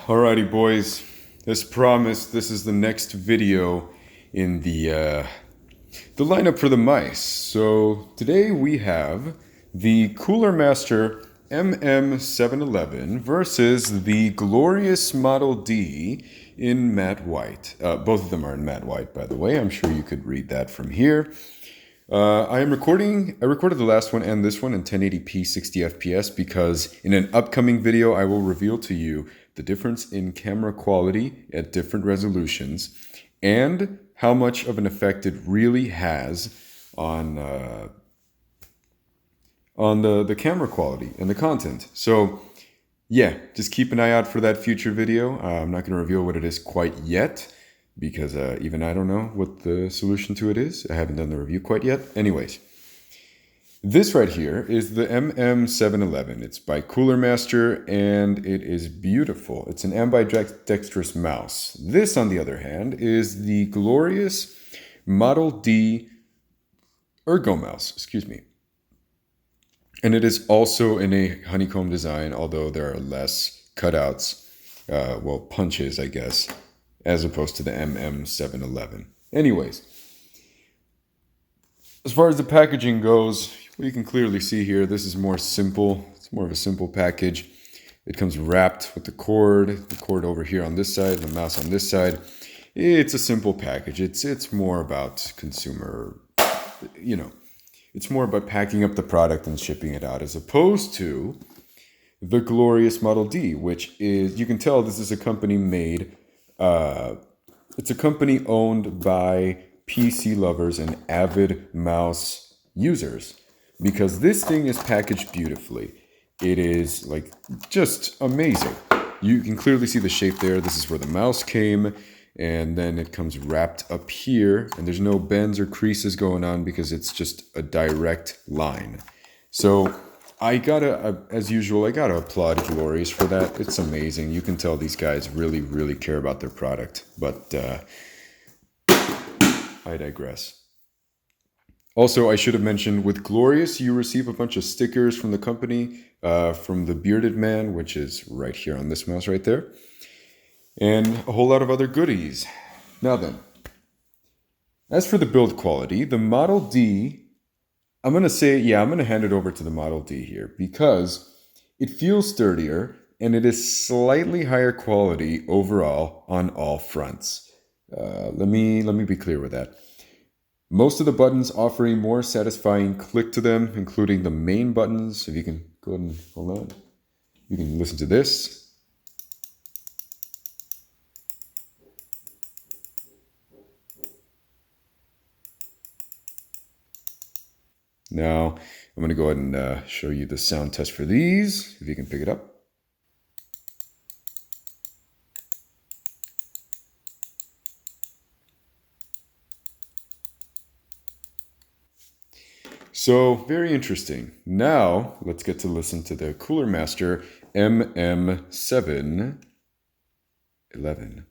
Alrighty, boys. As promised, this is the next video in the lineup for the mice. So today we have the Cooler Master MM711 versus the glorious Model D in matte white. Both of them are in matte white, by the way. I'm sure you could read that from here. I recorded the last one and this one in 1080p 60 FPS because in an upcoming video I will reveal to you the difference in camera quality at different resolutions and how much of an effect it really has on the camera quality and the content. So yeah, just keep an eye out for that future video. I'm not going to reveal what it is quite yet, because even I don't know what the solution to it is. I haven't done the review quite yet. Anyways, this right here is the MM711. It's by Cooler Master, and it is beautiful. It's an ambidextrous mouse. This, on the other hand, is the glorious Model D Ergo mouse, excuse me. And it is also in a honeycomb design, although there are less cutouts, punches, I guess, as opposed to the MM711. Anyways, as far as the packaging goes, you can clearly see here, this is more simple. It's more of a simple package. It comes wrapped with the cord over here on this side, the mouse on this side. It's a simple package. It's more about consumer, it's more about packing up the product and shipping it out, as opposed to the glorious Model D, which is, you can tell this is a company made, it's a company owned by PC lovers and avid mouse users, because this thing is packaged beautifully. It is like just amazing. You can clearly see the shape there. This is where the mouse came, and then it comes wrapped up here, and there's no bends or creases going on because it's just a direct line. So as usual, I gotta applaud Glorious for that. It's amazing. You can tell these guys really, really care about their product. But I digress. Also, I should have mentioned, with Glorious, you receive a bunch of stickers from the company, from the Bearded Man, which is right here on this mouse right there, and a whole lot of other goodies. Now then, as for the build quality, the Model D, I'm going to hand it over to the Model D here because it feels sturdier and it is slightly higher quality overall on all fronts. Let me be clear with that. Most of the buttons offer a more satisfying click to them, including the main buttons. If you can go ahead and hold on, you can listen to this. Now, I'm going to go ahead and show you the sound test for these, if you can pick it up. So, very interesting. Now, let's get to listen to the Cooler Master MM711.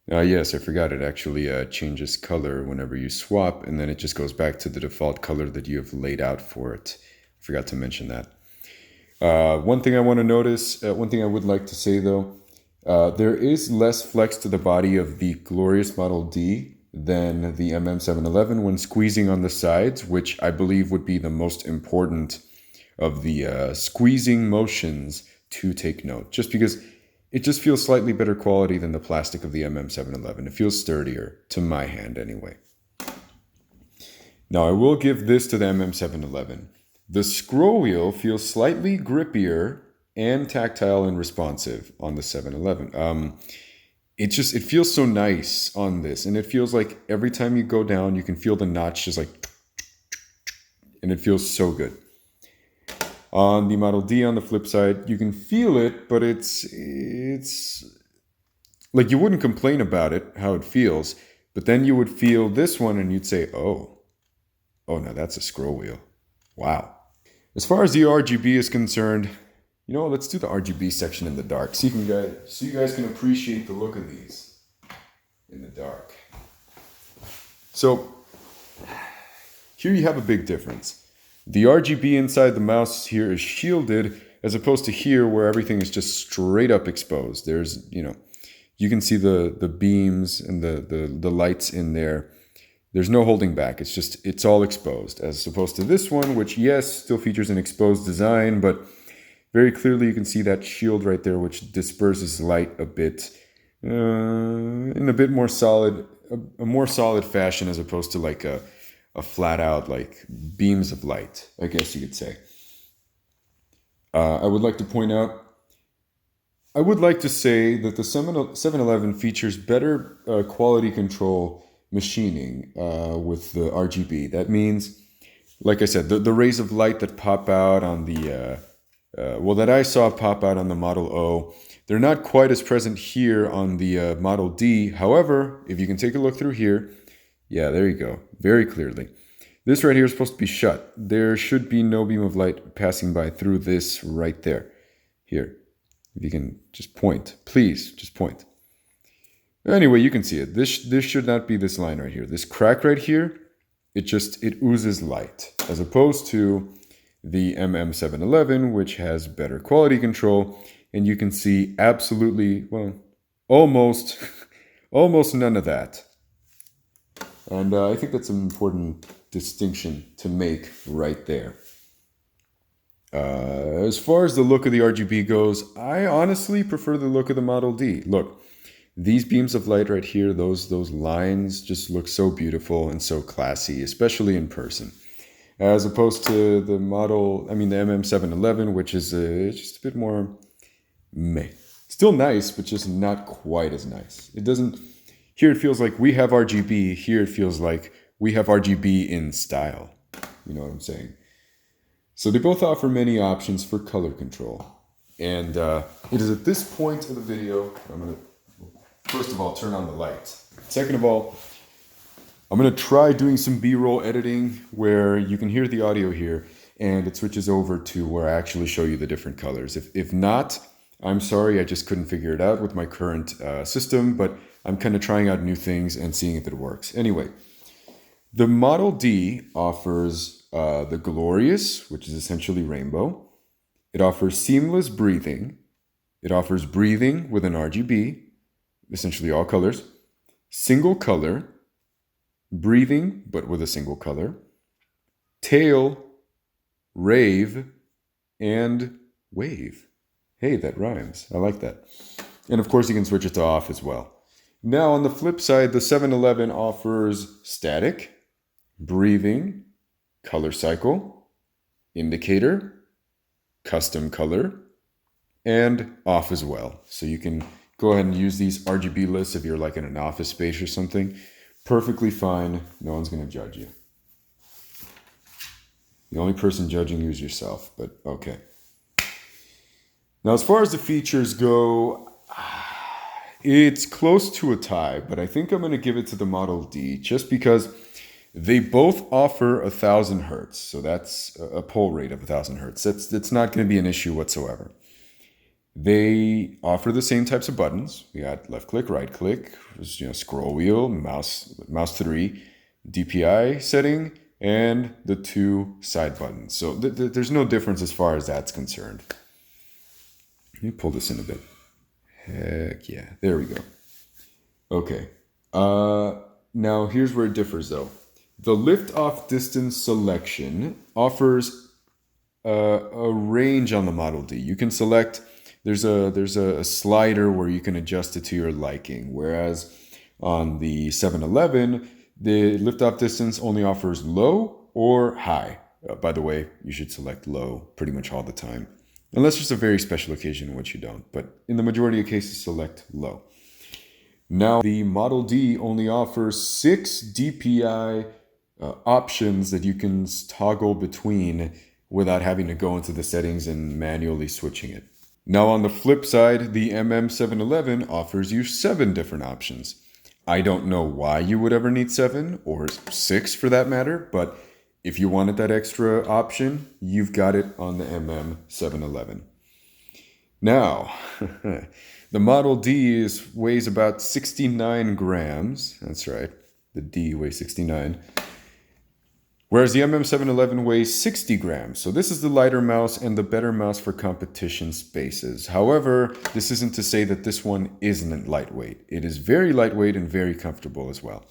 Yes, I forgot it actually changes color whenever you swap, and then it just goes back to the default color that you have laid out for it. I forgot to mention that. One thing I want to notice, one thing I would like to say though, there is less flex to the body of the glorious Model D than the MM711 when squeezing on the sides, which I believe would be the most important of the squeezing motions to take note, just because it just feels slightly better quality than the plastic of the MM711. It feels sturdier, to my hand anyway. Now, I will give this to the MM711. The scroll wheel feels slightly grippier and tactile and responsive on the 711. It feels so nice on this, and it feels like every time you go down, you can feel the notch just like, and it feels so good. On the Model D, on the flip side, you can feel it, but it's like you wouldn't complain about it, how it feels, but then you would feel this one and you'd say, oh, no, that's a scroll wheel. Wow. As far as the RGB is concerned, you know, let's do the RGB section in the dark so you guys can appreciate the look of these in the dark. So here you have a big difference. The RGB inside the mouse here is shielded as opposed to here where everything is just straight up exposed. There's, you know, you can see the beams and the lights in there. There's no holding back. It's all exposed, as opposed to this one, which, yes, still features an exposed design, but very clearly you can see that shield right there, which disperses light a bit in a bit more solid, a more solid fashion, as opposed to like a flat out like beams of light, I guess you could say. I would like to point out, I would like to say that the 711 features better quality control machining with the RGB. That means, like I said, the rays of light that pop out on the, that I saw pop out on the Model O, they're not quite as present here on the Model D. However, if you can take a look through here, yeah, there you go, very clearly. This right here is supposed to be shut. There should be no beam of light passing by through this right there. Here, if you can just point, please, just point. Anyway, you can see it. This should not be this line right here. This crack right here, it oozes light, as opposed to the MM711, which has better quality control, and you can see absolutely, well, almost none of that. And I think that's an important distinction to make right there. As far as the look of the RGB goes, I honestly prefer the look of the Model D. Look, these beams of light right here, those lines just look so beautiful and so classy, especially in person. As opposed to the the MM711, which is just a bit more meh. Still nice, but just not quite as nice. It doesn't, here it feels like we have RGB, here it feels like we have RGB in style. You know what I'm saying? So they both offer many options for color control. And it is at this point of the video, I'm going to, first of all, turn on the light. Second of all, I'm going to try doing some B-roll editing where you can hear the audio here and it switches over to where I actually show you the different colors. If not, I'm sorry, I just couldn't figure it out with my current system, but I'm kind of trying out new things and seeing if it works. Anyway, the Model D offers the Glorious, which is essentially rainbow. It offers seamless breathing. It offers breathing with an RGB, essentially all colors. Single color, breathing, but with a single color. Tail, rave, and wave. Hey, that rhymes. I like that. And of course, you can switch it to off as well. Now, on the flip side, the 711 offers static, breathing, color cycle, indicator, custom color, and off as well. So you can go ahead and use these RGB lists if you're like in an office space or something. Perfectly fine. No one's going to judge you. The only person judging you is yourself, but okay. Now, as far as the features go, it's close to a tie, but I think I'm going to give it to the Model D just because they both offer 1,000 hertz. So that's a pull rate of 1,000 hertz. That's not going to be an issue whatsoever. They offer the same types of buttons. We got left click, right click, scroll wheel, mouse 3, DPI setting, and the 2 side buttons. So there's no difference as far as that's concerned. Let me pull this in a bit. Heck yeah, there we go. Okay, now here's where it differs though. The lift-off distance selection offers a range on the Model D. You can select, there's a slider where you can adjust it to your liking, whereas on the 711, the lift-off distance only offers low or high. By the way, you should select low pretty much all the time. Unless there's a very special occasion in which you don't. But in the majority of cases, select low. Now, the Model D only offers 6 DPI options that you can toggle between without having to go into the settings and manually switching it. Now, on the flip side, the MM711 offers you 7 different options. I don't know why you would ever need 7 or 6 for that matter, but If you wanted that extra option, you've got it on the MM711. Now, the Model D weighs about 69 grams. That's right, the D weighs 69. Whereas the MM711 weighs 60 grams. So this is the lighter mouse and the better mouse for competition spaces. However, this isn't to say that this one isn't lightweight. It is very lightweight and very comfortable as well.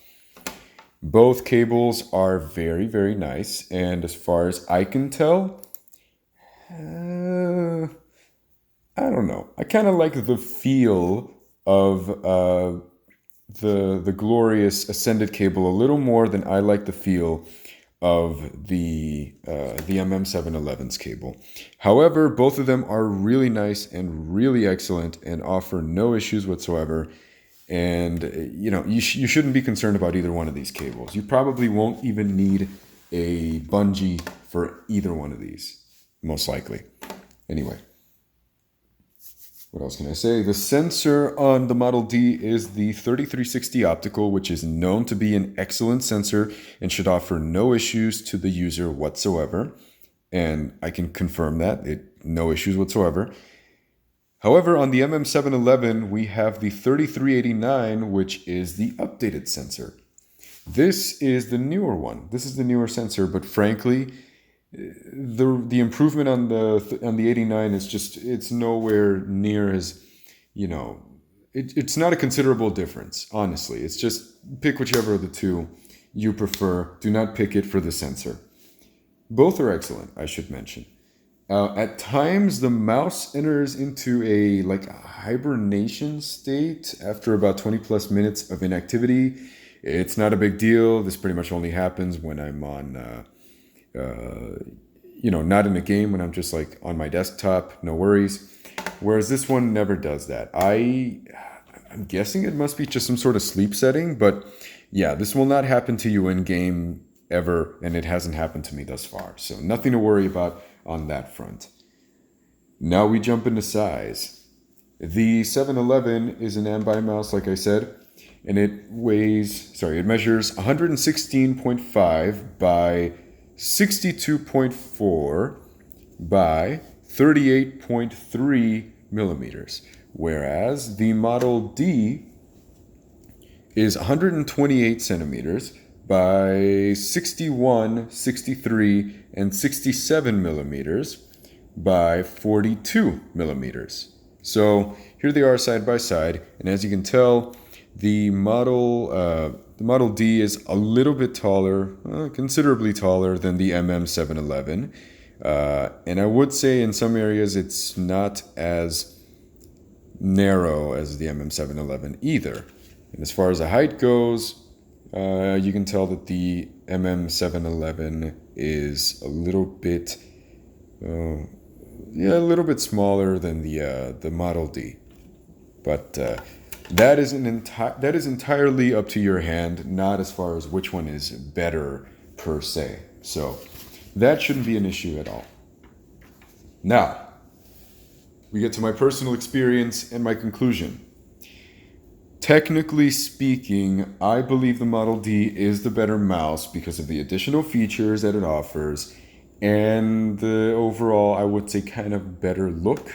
Both cables are very, very nice. And as far as I can tell, I don't know. I kind of like the feel of the glorious Ascended cable a little more than I like the feel of the MM711's cable. However, both of them are really nice and really excellent and offer no issues whatsoever. And you shouldn't be concerned about either one of these cables. You probably won't even need a bungee for either one of these, most likely. Anyway, what else can I say? The sensor on the Model D is the 3360 optical, which is known to be an excellent sensor and should offer no issues to the user whatsoever. And I can confirm that, no issues whatsoever. However, on the MM711, we have the 3389, which is the updated sensor. This is the newer one. This is the newer sensor, but frankly, the improvement on the 89 is just, it's nowhere near as, it's not a considerable difference, honestly. It's just pick whichever of the two you prefer. Do not pick it for the sensor. Both are excellent, I should mention. At times, the mouse enters into a hibernation state after about 20 plus minutes of inactivity. It's not a big deal. This pretty much only happens when I'm on, not in a game, when I'm just on my desktop, no worries. Whereas this one never does that. I'm guessing it must be just some sort of sleep setting, but yeah, this will not happen to you in game ever, and it hasn't happened to me thus far. So nothing to worry about on that front. Now we jump into size. The 711 is an ambi mouse, like I said, and it measures 116.5 by 62.4 by 38.3 millimeters, whereas the Model D is 128 centimeters by 61, 63, and 67 millimeters by 42 millimeters. So here they are side by side, and as you can tell, the Model D is a little bit taller, considerably taller than the MM711, and I would say in some areas it's not as narrow as the MM711 either. And as far as the height goes, you can tell that the MM711 is a little bit smaller than the Model D, but that is entirely up to your hand, not as far as which one is better per se. So that shouldn't be an issue at all. Now we get to my personal experience and my conclusion. Technically speaking, I believe the Model D is the better mouse because of the additional features that it offers and the overall, I would say, kind of better look.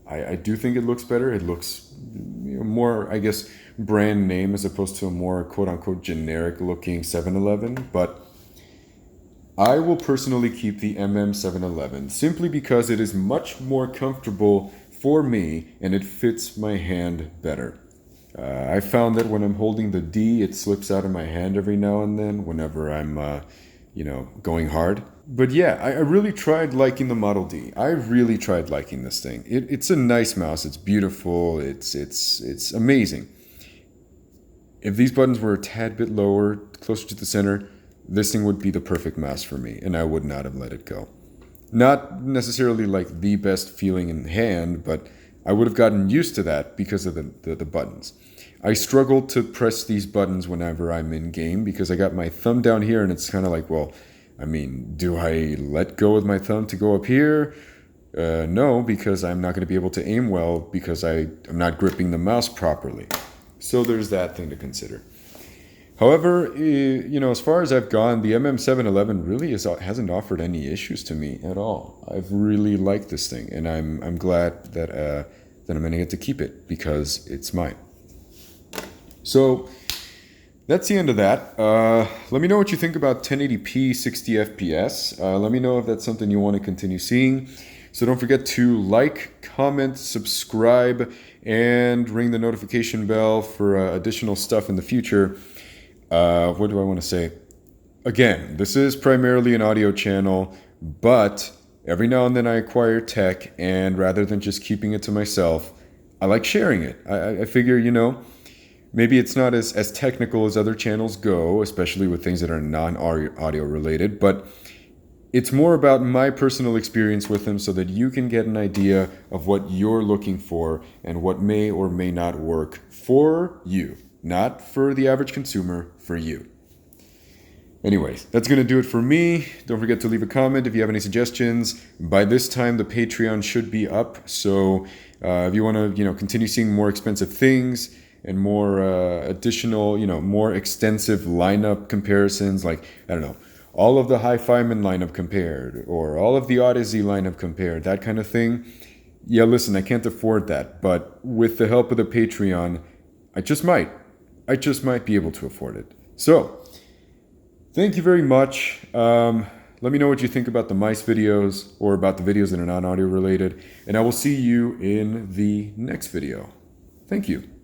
I do think it looks better. It looks more, I guess, brand name as opposed to a more quote-unquote generic looking 711. But I will personally keep the MM711 simply because it is much more comfortable for me and it fits my hand better. I found that when I'm holding the D, it slips out of my hand every now and then whenever I'm, going hard. But yeah, I really tried liking the Model D. I really tried liking this thing. It's a nice mouse. It's beautiful. It's amazing. If these buttons were a tad bit lower, closer to the center, this thing would be the perfect mouse for me, and I would not have let it go. Not necessarily like the best feeling in hand, but I would have gotten used to that because of the buttons. I struggle to press these buttons whenever I'm in game because I got my thumb down here and it's kind of like, well, I mean, do I let go with my thumb to go up here? No, because I'm not going to be able to aim well because I'm not gripping the mouse properly. So there's that thing to consider. However, you know, as far as I've gone, the MM711 really hasn't offered any issues to me at all. I've really liked this thing, and I'm glad that that I'm gonna get to keep it because it's mine. So that's the end of that. Let me know what you think about 1080p 60 FPS. Let me know if that's something you want to continue seeing. So don't forget to like, comment, subscribe, and ring the notification bell for additional stuff in the future. What do I want to say? Again, this is primarily an audio channel, but every now and then I acquire tech, and rather than just keeping it to myself, I like sharing it. I figure, you know, maybe it's not as technical as other channels go, especially with things that are non-audio related, but it's more about my personal experience with them so that you can get an idea of what you're looking for and what may or may not work for you. Not for the average consumer, for you. Anyways, that's going to do it for me. Don't forget to leave a comment if you have any suggestions. By this time, the Patreon should be up. So if you want to, you know, continue seeing more expensive things and more additional, you know, more extensive lineup comparisons, like, I don't know, all of the Hi-Fiman lineup compared or all of the Odyssey lineup compared, that kind of thing. Yeah, listen, I can't afford that. But with the help of the Patreon, I just might be able to afford it. So, thank you very much. Let me know what you think about the mice videos or about the videos that are non-audio related. And I will see you in the next video. Thank you.